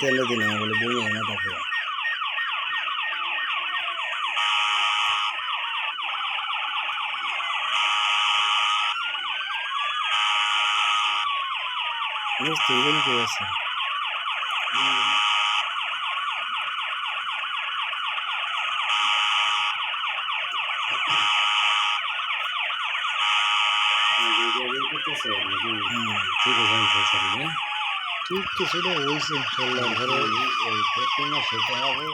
তেলে দিনে বলে বমি হয় মাথা পুরো মিস্ত্রি বমি করে আছে ঠিক আছে ঠিক কিছুটা হয়েছে ইনশাল্লাহ ঘরে প্রতি মাসে তো হবে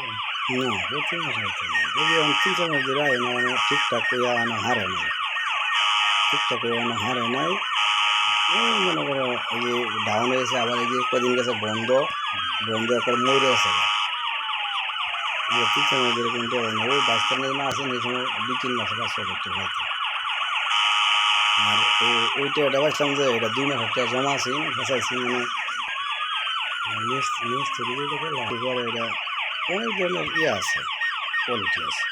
না প্রতি মাস হয়েছে না যদি অন্তিম সময় দিলা এনে ঠিকঠাক করে আনা হারে নাই ঠিকঠাক করে আনা হারে নাই এই মনে করো এই যে ডাউন হয়েছে আবার এই যে কদিন গেছে বন্ধ বন্ধ একবার মরে আছে ঠিক সময় যেরকম ওই বাচ্চা নিয়ে না আসেন এই সময় 2-3 মাসে 500 করতে হয়তো আর ওইটা এটা পাইছিলাম যে এটা 2 মাস একটা জমা আছে ফেসাইছি মানে মিস্ত্রি পরে এটা অনেক ধরনের আছে কোয়ালিটি আছে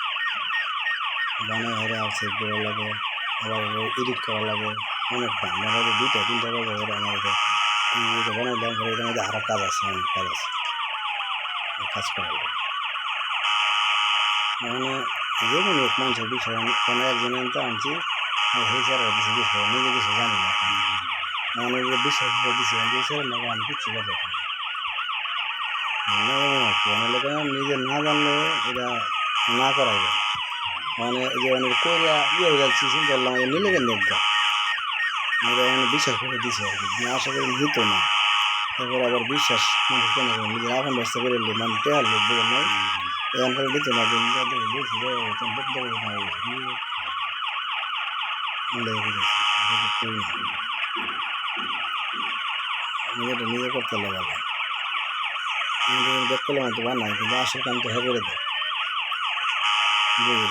বানায় হেরে আছে করা লাগে আবার এডিট করা লাগে অনেক দাম মানে 2-3 টাকা করে আমার এটা বানাইলাম পরে এটার মধ্যে আরও কাজ আছে অনেক কাজ আছে কাজ করা লাগে মানে যেমন এক মানুষের বিষয় কোনো একজন তো আনছি স্যার কিছু বিষয় নিজে কিছু জানি না মানে বিশ্বাস করে দিচ্ছি স্যার নাকি আমি কিচ্ছু বলতে নিজে না জানলে এটা না করাই যায় মানে যে অনেক কইরা হয়ে যাচ্ছি চিন্তা করলাম নিলে কেন দেখা মানে বিশ্বাস করে দিছে আর কি আশা করি নিত না তারপর আবার বিশ্বাস মানুষ কেন নিজের আপন ব্যস্ত করে মানে টেয়ার লোক বলে নয় এখান করে দিত না নিজেটা নিজে করতে লাগে ব্যাক করলাম হয়তো বানাই কিন্তু আসল কাম তো হ্যাঁ করে দেয় বুঝলি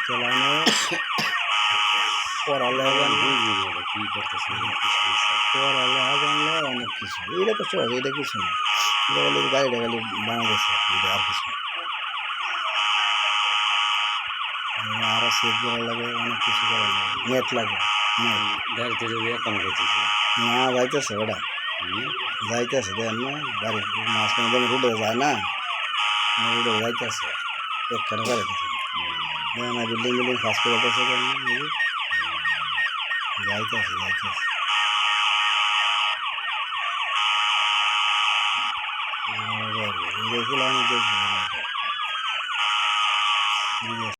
চালানো পড়ালেখা কি করতেছে পড়ালেখা জানলে অনেক কিছু এটা তো সহজ এটা কিছু না এটা বলে গাড়িটা খালি বানা গেছে এটা আর কিছু আরও সেভ করা লাগে অনেক কিছু করা লাগে নেট লাগে গাড়িতে যদি এখন করতেছে না যাইতেছে ওটা যাইতেছে দেন না গাড়ি মাঝখানে যেমন রুটে যায় না রুটে যাইতেছে একখানে গাড়িতেছে না বিল্ডিং বিল্ডিং ফাঁস করে যাইতেছে যাইতেছে দেখলাম দেখবো